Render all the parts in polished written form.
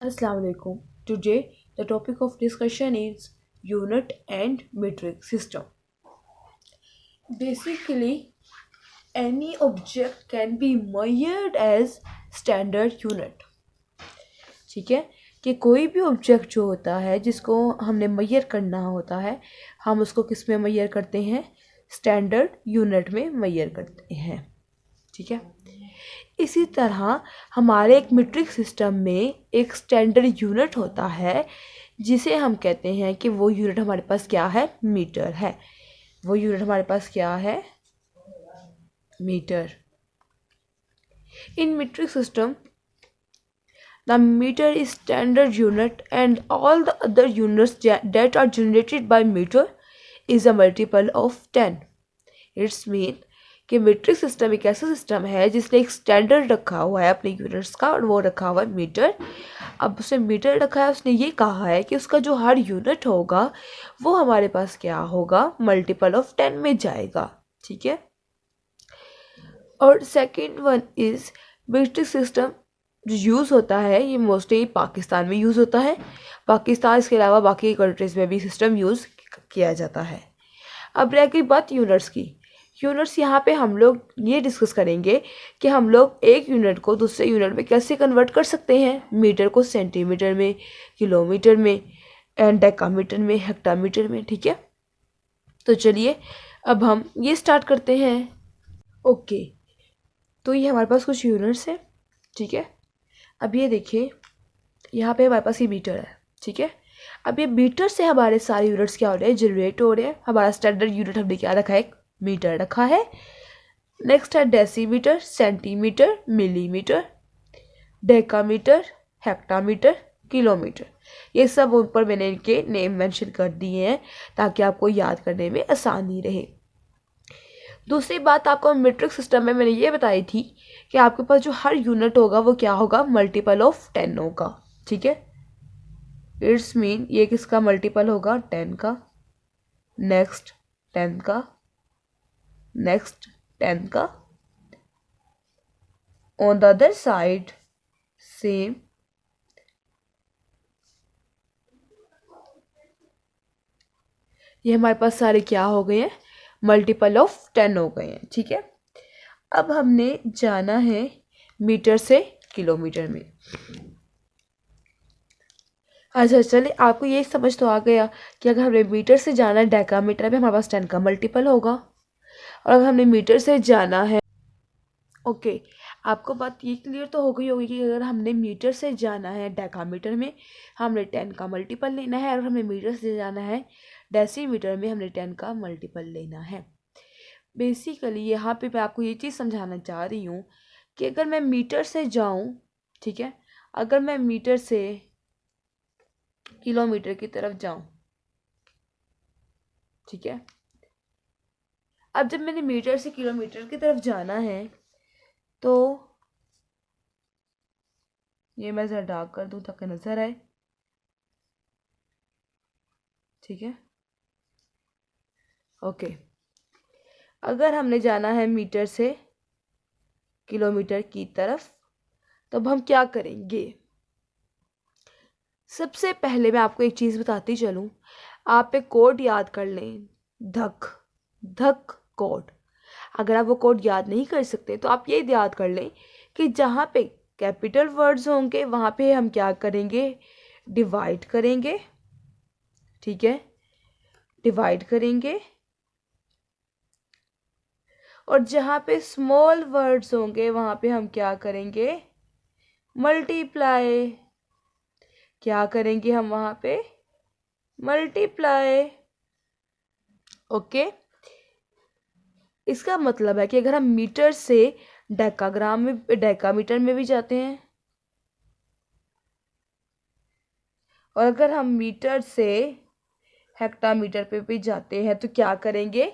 Assalamu alaikum. Today the topic of discussion is unit and metric system. Basically, any object can be measured as standard unit. ठीक है कि कोई भी object जो होता है जिसको हमने मेजर करना होता है हम उसको किस में मेजर करते हैं, स्टैंडर्ड यूनिट में मेजर करते हैं। ठीक है, इसी तरह हमारे एक मीट्रिक सिस्टम में एक स्टैंडर्ड यूनिट होता है जिसे हम कहते हैं कि वो यूनिट हमारे पास क्या है, मीटर है। वो यूनिट हमारे पास क्या है, metre. In metric system the meter is standard unit and all the other units that are generated by meter is a multiple of 10. It's mean कि मीट्रिक सिस्टम एक ऐसा सिस्टम है जिसने एक स्टैंडर्ड रखा हुआ है अपने यूनिट्स का और वो रखा हुआ है मीटर। अब उसने मीटर रखा है, उसने ये कहा है कि उसका जो हर यूनिट होगा वो हमारे पास क्या होगा, मल्टीपल ऑफ 10 में जाएगा। ठीक है, और second one is metric system जो यूज़ होता है ये मोस्टली पाकिस्तान में यूज़ होता है। पाकिस्तान इसके अलावा बाकी कंट्रीज़ में भी सिस्टम यूज़ किया जाता है। अब रह गई बात यूनिट्स की। यूनिट्स यहाँ पे हम लोग ये डिस्कस करेंगे कि हम लोग एक यूनिट को दूसरे यूनिट में कैसे कन्वर्ट कर सकते हैं। मीटर को सेंटीमीटर में, किलोमीटर में, एंड डेकामीटर में, हेक्टामीटर में। ठीक है, तो चलिए अब हम ये स्टार्ट करते हैं। ओके, तो ये हमारे पास कुछ यूनिट्स हैं। ठीक है, अब ये देखिए यहाँ पे हमारे पास ये मीटर है। ठीक है, अब ये मीटर से हमारे सारे यूनिट्स क्या हो रहे हैं, जनरेट हो रहे हैं। हमारा स्टैंडर्ड यूनिट हमने क्या रखा है, मीटर रखा है। नेक्स्ट है decimetre, centimetre, millimetre, decametre, hectometre, kilometre. ये सब ऊपर मैंने इनके नेम मेंशन कर दिए हैं ताकि आपको याद करने में आसानी रहे। दूसरी बात आपको मीट्रिक सिस्टम में मैंने ये बताई थी कि आपके पास जो हर यूनिट होगा वो क्या होगा, मल्टीपल ऑफ 10 होगा। ठीक है, इट्स मीन ये किसका मल्टीपल होगा, 10 का, नेक्स्ट 10 का, नेक्स्ट 10 का, on the other side same, ये हमारे पास सारे क्या हो गए हैं, मल्टीपल ऑफ 10 हो गए हैं। ठीक है, अब हमने जाना है मीटर से किलोमीटर में। अच्छा चलिए, आपको ये समझ तो आ गया कि अगर हमने मीटर से जाना है डेकामीटर में हमारे पास 10 का मल्टीपल होगा, और अगर हमने मीटर से जाना है, ओके, आपको बात ये क्लियर तो हो गई होगी कि अगर हमने मीटर से जाना है डेकामीटर में हमने 10 का मल्टीपल लेना है, और हमने मीटर से जाना है डेसीमीटर में हमने 10 का मल्टीपल लेना है। बेसिकली यहाँ पे मैं आपको ये चीज़ समझाना चाह रही हूँ कि अगर मैं मीटर से जाऊँ, ठीक है, अगर मैं मीटर से किलोमीटर की तरफ जाऊँ, ठीक है, अब जब मैंने मीटर से किलोमीटर की तरफ जाना है तो ये मैं ज़रा डार्क कर दूँ ताकि नज़र आए। ठीक है, ओके, अगर हमने जाना है मीटर से किलोमीटर की तरफ तब हम क्या करेंगे। सबसे पहले मैं आपको एक चीज़ बताती चलूँ, आप एक कोड याद कर लें, धक धक कोड। अगर आप वो कोड याद नहीं कर सकते तो आप ये याद कर लें कि जहाँ पे कैपिटल वर्ड्स होंगे वहाँ पे हम क्या करेंगे, डिवाइड करेंगे। ठीक है, डिवाइड करेंगे, और जहाँ पे स्मॉल वर्ड्स होंगे वहाँ पे हम क्या करेंगे, मल्टीप्लाई। क्या करेंगे हम वहाँ पे, मल्टीप्लाई। ओके, इसका मतलब है कि अगर हम मीटर से डेकाग्राम में, डेकामीटर में भी जाते हैं, और अगर हम मीटर से हेक्टामीटर पे भी जाते हैं तो क्या करेंगे,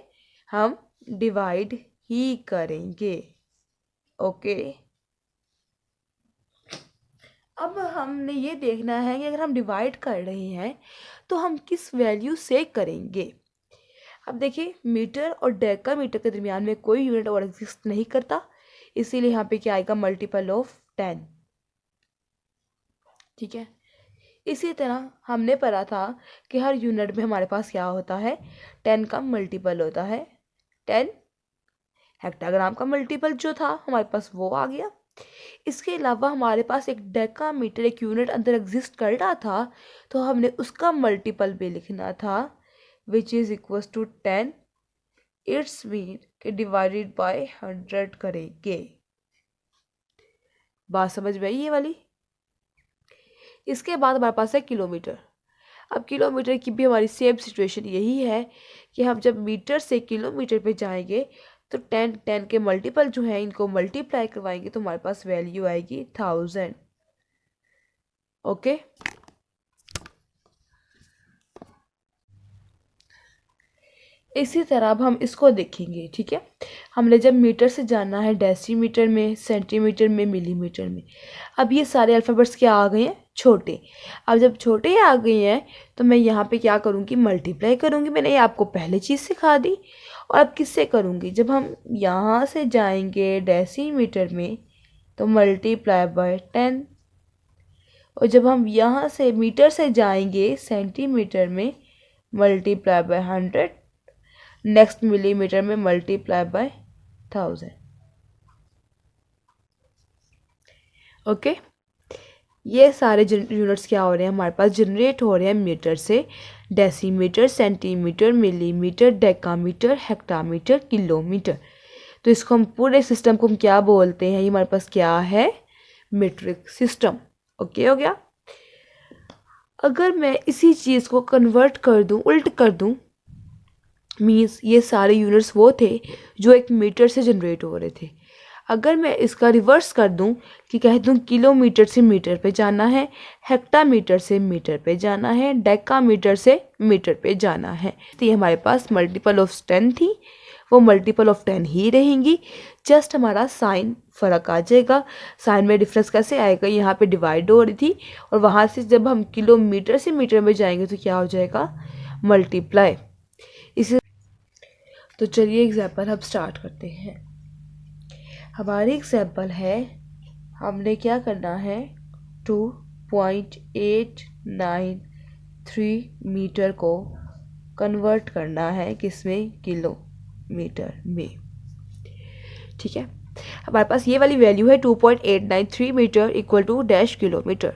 हम डिवाइड ही करेंगे। ओके, अब हमने ये देखना है कि अगर हम डिवाइड कर रहे हैं तो हम किस वैल्यू से करेंगे। अब देखिए, मीटर और डेकामीटर के दरमियान में कोई यूनिट और एग्जिस्ट नहीं करता, इसीलिए यहाँ पे क्या आएगा, मल्टीपल ऑफ 10। ठीक है, इसी तरह हमने पढ़ा था कि हर यूनिट में हमारे पास क्या होता है, 10 का मल्टीपल होता है। 10 हेक्टाग्राम का मल्टीपल जो था हमारे पास वो आ गया। इसके अलावा हमारे पास एक डेकामीटर, एक यूनिट अंदर एग्जिस्ट कर रहा था, तो हमने उसका मल्टीपल भी लिखना था, which is equal to 10। It's mean के डिवाइडेड बाय 100 करेंगे। बात समझ में आई ये वाली। इसके बाद हमारे पास है किलोमीटर। अब किलोमीटर की भी हमारी सेम सिचुएशन यही है कि हम जब मीटर से किलोमीटर पे जाएंगे तो 10 के मल्टीपल जो है इनको मल्टीप्लाई करवाएंगे तो हमारे पास वैल्यू आएगी 1000। ओके, इसी तरह अब हम इसको देखेंगे। ठीक है, हमने जब मीटर से जाना है डेसीमीटर में, सेंटीमीटर में, मिलीमीटर में। अब ये सारे अल्फ़ाबेट्स क्या आ गए हैं, छोटे। अब जब छोटे आ गए हैं तो मैं यहाँ पे क्या करूँगी, मल्टीप्लाई करूँगी। मैंने ये आपको पहले चीज़ सिखा दी। और अब किससे करूँगी, जब हम यहाँ से जाएंगे डेसीमीटर में तो मल्टीप्लाई बाय 10, और जब हम यहाँ से मीटर से जाएंगे सेंटीमीटर में मल्टीप्लाई बाय 100, नेक्स्ट मिलीमीटर में मल्टीप्लाई बाय 1000। ओके, ये सारे यूनिट्स क्या हो रहे हैं हमारे पास, जनरेट हो रहे हैं मीटर से। Decimetre, centimetre, millimetre, decametre, hectometre, kilometre. तो इसको हम पूरे सिस्टम को हम क्या बोलते हैं, ये हमारे पास क्या है, मीट्रिक सिस्टम। ओके हो गया। अगर मैं इसी चीज़ को कन्वर्ट कर दूं, उल्ट कर दूं, मीन्स ये सारे यूनिट्स वो थे जो एक मीटर से जनरेट हो रहे थे। अगर मैं इसका रिवर्स कर दूं कि कह दूं किलोमीटर से मीटर पे जाना है, हेक्टामीटर से मीटर पे जाना है, डेकामीटर से मीटर पे जाना है, तो ये हमारे पास मल्टीपल ऑफ 10 थी, वो मल्टीपल ऑफ 10 ही रहेंगी। जस्ट हमारा साइन फ़र्क आ जाएगा। साइन में डिफरेंस कैसे आएगा, यहाँ पे डिवाइड हो रही थी और वहाँ से जब हम किलोमीटर से मीटर में जाएंगे तो क्या हो जाएगा, मल्टीप्लाई। इसे तो चलिए एग्जाम्पल हम स्टार्ट करते हैं। हमारी एग्जाम्पल है, हमने क्या करना है, 2.893 मीटर को कन्वर्ट करना है किसमें, किलोमीटर में। ठीक है, हमारे पास ये वाली वैल्यू है 2.893 metre equal to dash kilometre.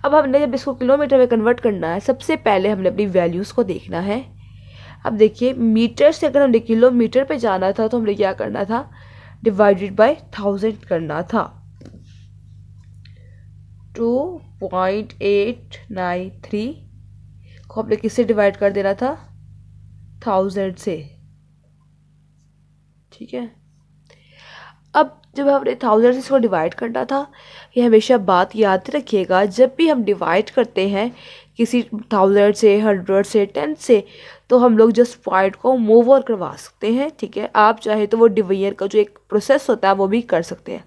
अब हमने जब इसको किलोमीटर में कन्वर्ट करना है, सबसे पहले हमने अपनी वैल्यूज़ को देखना है। अब देखिए, मीटर से अगर हमने किलोमीटर पे जाना था तो हमने क्या करना था, डिवाइडेड बाय 1000 करना था। 2.893 को हमने किससे डिवाइड कर देना था, 1000 से। ठीक है, अब जब हमने 1000 से इसको डिवाइड करना था, ये हमेशा बात याद रखिएगा, जब भी हम डिवाइड करते हैं किसी 1000 से, 100 से, 10 से, तो हम लोग जस्ट पॉइंट को मूव ओवर करवा सकते हैं। ठीक है, आप चाहे तो वो डिवीजन का जो एक प्रोसेस होता है वो भी कर सकते हैं।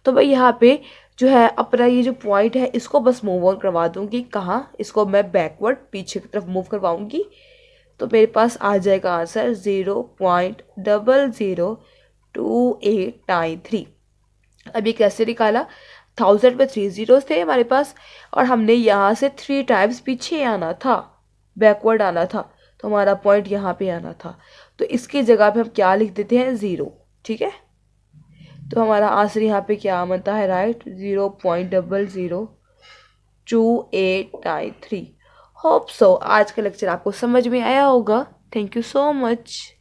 तो मैं यहाँ पे जो है अपना ये जो पॉइंट है इसको बस मूव ऑन करवा दूँगी। कहाँ, इसको मैं बैकवर्ड पीछे की तरफ मूव करवाऊँगी तो मेरे पास आ जाएगा आंसर 0.002893। अभी कैसे निकाला, 1000 पे 3 जीरोस थे हमारे पास और हमने यहाँ से 3 टाइम्स पीछे आना था, बैकवर्ड आना था, तो हमारा पॉइंट यहाँ पे आना था। तो इसकी जगह पे हम क्या लिख देते हैं, 0। ठीक है, तो हमारा आंसर यहाँ पे क्या बनता है, राइट, 0.002893। होप सो आज का लेक्चर आपको समझ में आया होगा। Thank you so much.